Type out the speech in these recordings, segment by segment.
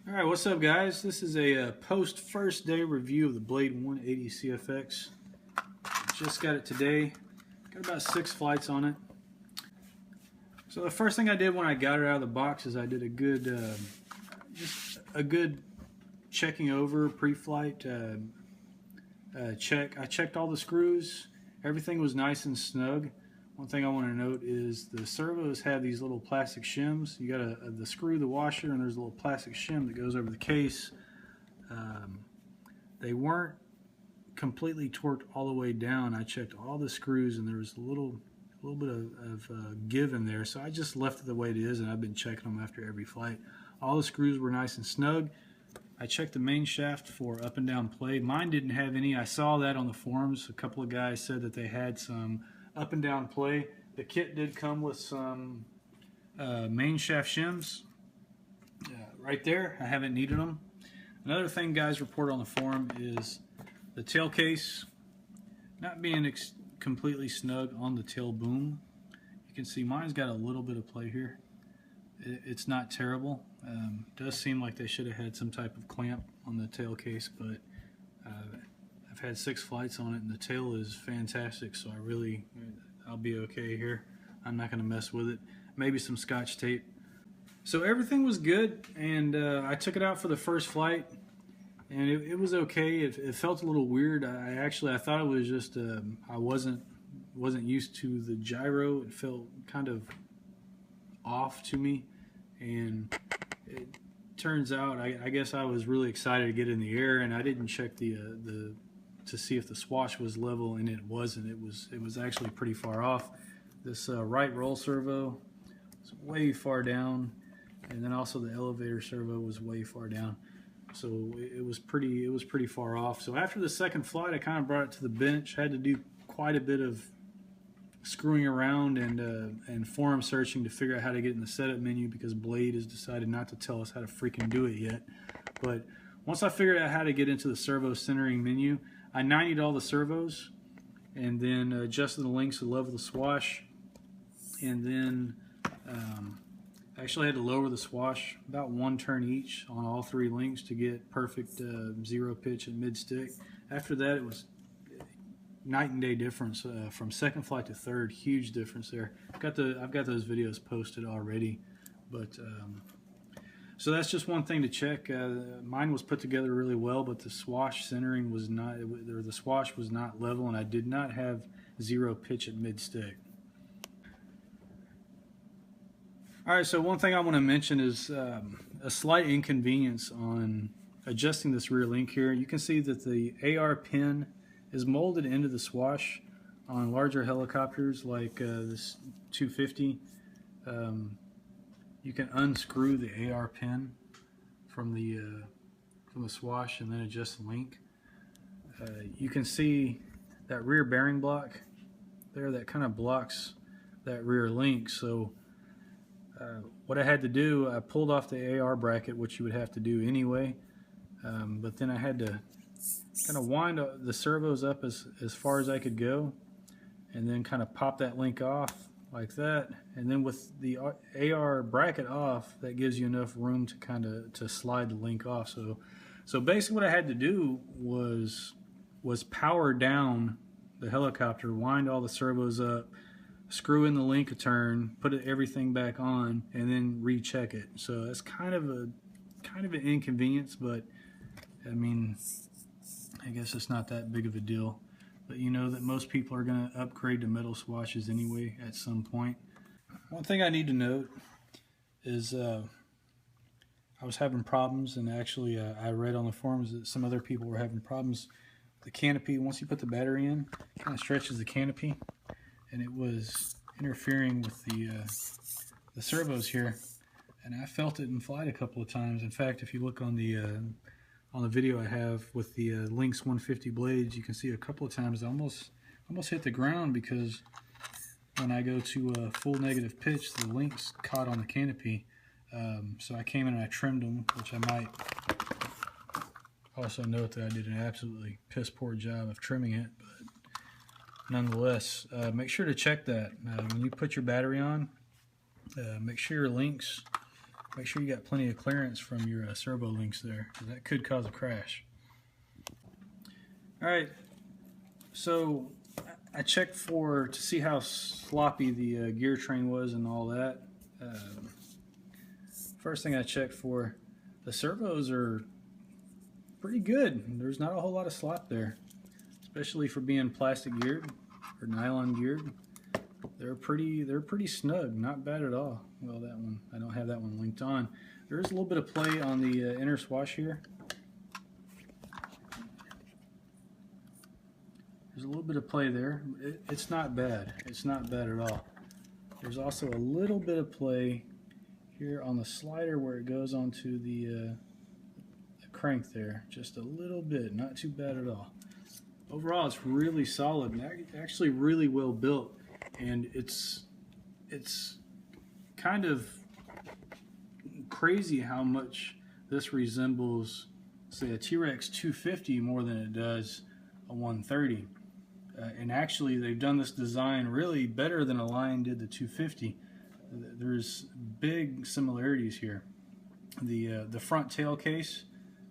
All right, what's up, guys? This is a post first day review of the Blade 180 CFX. Just got it today. Got about 6 flights on it. So the first thing I did when I got it out of the box is I did a good, just a good checking over pre-flight check. I checked all the screws. Everything was nice and snug. One thing I want to note is the servos have these little plastic shims. You got the screw, the washer, and there's a little plastic shim that goes over the case. They weren't completely torqued all the way down. I checked all the screws, and there was a little bit of give in there. So I just left it the way it is, and I've been checking them after every flight. All the screws were nice and snug. I checked the main shaft for up and down play. Mine didn't have any. I saw that on the forums. A couple of guys said that they had some up and down play. The kit did come with some main shaft shims right there. I haven't needed them. Another thing guys report on the forum is the tail case not being completely snug on the tail boom. You can see mine's got a little bit of play here. It's not terrible. Does seem like they should have had some type of clamp on the tail case, but I've had 6 flights on it and the tail is fantastic, so I'll be okay here. I'm not going to mess with it. Maybe some Scotch tape. So everything was good, and I took it out for the first flight, and it was okay. It felt a little weird. I thought it was just I wasn't used to the gyro. It felt kind of off to me, and it turns out I guess I was really excited to get in the air, and I didn't check the to see if the swash was level, and it wasn't. It was actually pretty far off. This right roll servo was way far down, and then also the elevator servo was way far down. So it was pretty far off. So after the second flight, I kind of brought it to the bench. Had to do quite a bit of screwing around and forum searching to figure out how to get in the setup menu, because Blade has decided not to tell us how to freaking do it yet. But once I figured out how to get into the servo centering menu, I 90'd all the servos and then adjusted the links to level the swash, and then actually had to lower the swash about 1 turn each on all 3 links to get perfect zero pitch and mid stick. After that, it was night and day difference from second flight to third. Huge difference there. I've got those videos posted already, but so that's just one thing to check. Mine was put together really well, but the swash centering was not, or the swash was not level, and I did not have zero pitch at mid stick. All right, so one thing I want to mention is a slight inconvenience on adjusting this rear link here. You can see that the AR pin is molded into the swash on larger helicopters like this 250. You can unscrew the AR pin from the swash and then adjust the link. You can see that rear bearing block there that kind of blocks that rear link. So what I had to do, I pulled off the AR bracket, which you would have to do anyway, but then I had to kind of wind the servos up as far as I could go, and then kind of pop that link off like that, and then with the AR bracket off, that gives you enough room to kind of to slide the link off. So basically what I had to do was power down the helicopter, wind all the servos up, screw in the link a turn, put everything back on, and then recheck it. So that's kind of an inconvenience, but I mean, I guess it's not that big of a deal. But you know that most people are going to upgrade to metal swashes anyway at some point. One thing I need to note is I was having problems, and actually I read on the forums that some other people were having problems. The canopy, once you put the battery in, it kind of stretches the canopy, and it was interfering with the servos here, and I felt it in flight a couple of times. In fact, if you look on the video I have with the Lynx 150 blades, you can see a couple of times I almost hit the ground, because when I go to full negative pitch, the links caught on the canopy. So I came in and I trimmed them, which I might also note that I did an absolutely piss poor job of trimming it, but nonetheless, make sure to check that when you put your battery on. Make sure your links make sure you got plenty of clearance from your servo links there, because that could cause a crash. All right, so I checked to see how sloppy the gear train was and all that. First thing I checked for, the servos are pretty good. There's not a whole lot of slop there, especially for being plastic geared or nylon geared. They're pretty snug, not bad at all. Well, that one, I don't have that one linked on. There is a little bit of play on the inner swash here. There's a little bit of play there. It's not bad. It's not bad at all. There's also a little bit of play here on the slider where it goes onto the crank there. Just a little bit, not too bad at all. Overall, it's really solid and actually really well built. And it's kind of crazy how much this resembles, say, a T-Rex 250 more than it does a 130. And actually, they've done this design really better than Align did the 250. There's big similarities here. The front tail case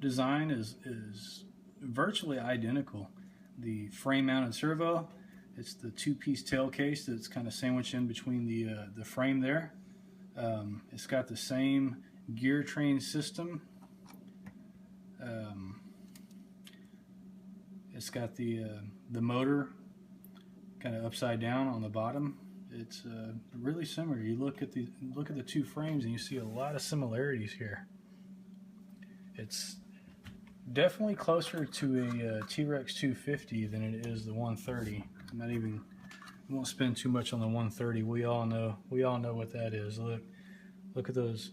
design is virtually identical. The frame-mounted servo, it's the two-piece tail case that's kind of sandwiched in between the frame there. It's got the same gear train system. It's got the motor kind of upside down on the bottom. It's really similar. You look at the two frames and you see a lot of similarities here. It's definitely closer to a T-Rex 250 than it is the 130. I won't spend too much on the 130. We all know what that is. Look at those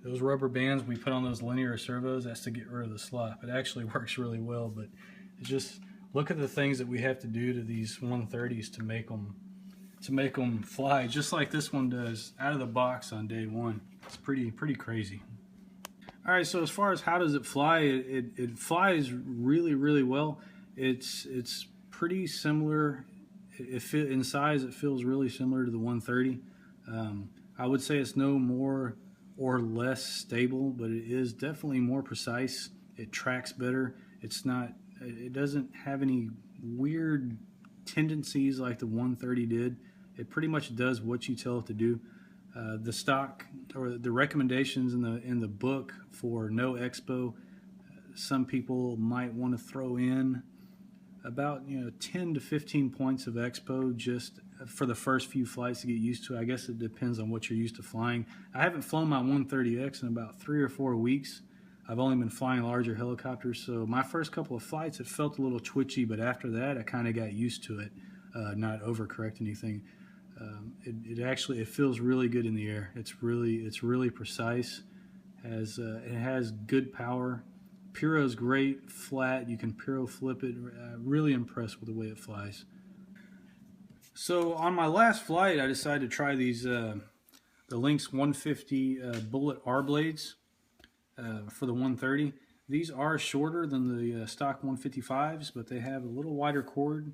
rubber bands we put on those linear servos. That's to get rid of the slop. It actually works really well, but it's just, look at the things that we have to do to these 130s to make them fly just like this one does out of the box on day one. It's pretty crazy. All right, so as far as how does it fly, it flies really well. It's pretty similar. In size, it feels really similar to the 130. I would say it's no more or less stable, but it is definitely more precise. It tracks better. It doesn't have any weird tendencies like the 130 did. It pretty much does what you tell it to do. The stock or the recommendations in the book for no expo, some people might want to throw in about 10 to 15 points of expo just for the first few flights to get used to. I guess it depends on what you're used to flying. I haven't flown my 130X in about 3 or 4 weeks. I've only been flying larger helicopters, so my first couple of flights it felt a little twitchy, but after that I kind of got used to it, not overcorrect anything. It feels really good in the air. It's really precise. It has good power. Piro's great, flat. You can Piro flip it. Really impressed with the way it flies. So on my last flight, I decided to try these the Lynx 150 Bullet R blades for the 130. These are shorter than the stock 155s, but they have a little wider cord.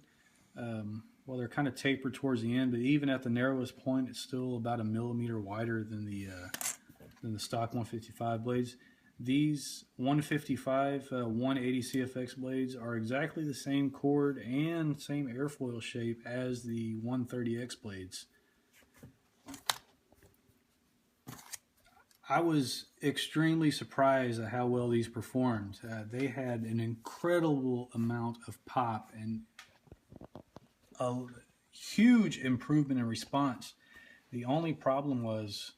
Well, they're kind of tapered towards the end, but even at the narrowest point, it's still about 1 millimeter wider than the stock 155 blades. These 155 180 CFX blades are exactly the same cord and same airfoil shape as the 130X blades. I was extremely surprised at how well these performed. They had an incredible amount of pop and a huge improvement in response. The only problem was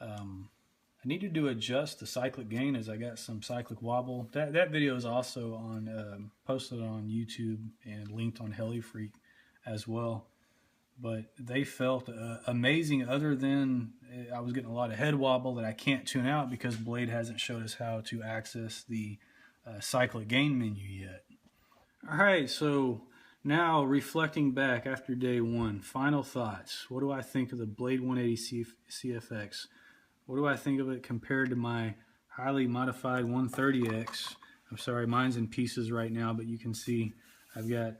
I needed to adjust the cyclic gain as I got some cyclic wobble. That video is also on posted on YouTube and linked on HeliFreak as well. But they felt amazing, other than I was getting a lot of head wobble that I can't tune out because Blade hasn't showed us how to access the cyclic gain menu yet. All right, so now reflecting back after day one, final thoughts. What do I think of the Blade 180 CFX? What do I think of it compared to my highly modified 130X? I'm sorry, mine's in pieces right now, but you can see I've got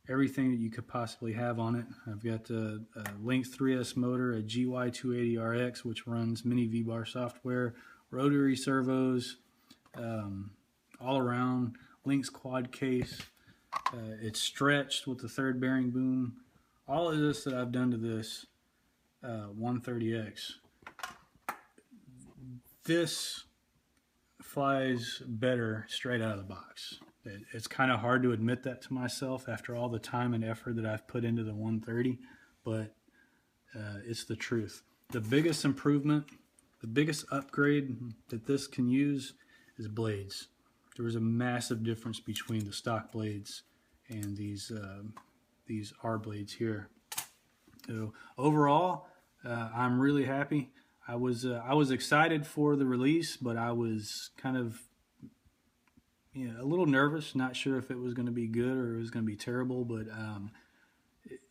everything that you could possibly have on it. I've got a Lynx 3S motor, a GY280RX, which runs mini V-bar software, rotary servos, all around, Lynx quad case. It's stretched with the third bearing boom. All of this that I've done to this 130X, this flies better straight out of the box. It's kind of hard to admit that to myself after all the time and effort that I've put into the 130, but it's the truth. The biggest improvement, the biggest upgrade that this can use is blades. There was a massive difference between the stock blades and these R blades here. So overall, I'm really happy. I was excited for the release, but I was kind of a little nervous, not sure if it was going to be good or it was going to be terrible, but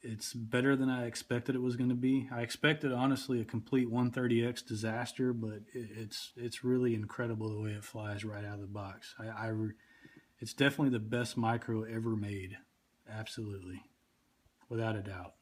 it's better than I expected it was going to be. I expected, honestly, a complete 130X disaster, but it's really incredible the way it flies right out of the box. It's definitely the best micro ever made, absolutely, without a doubt.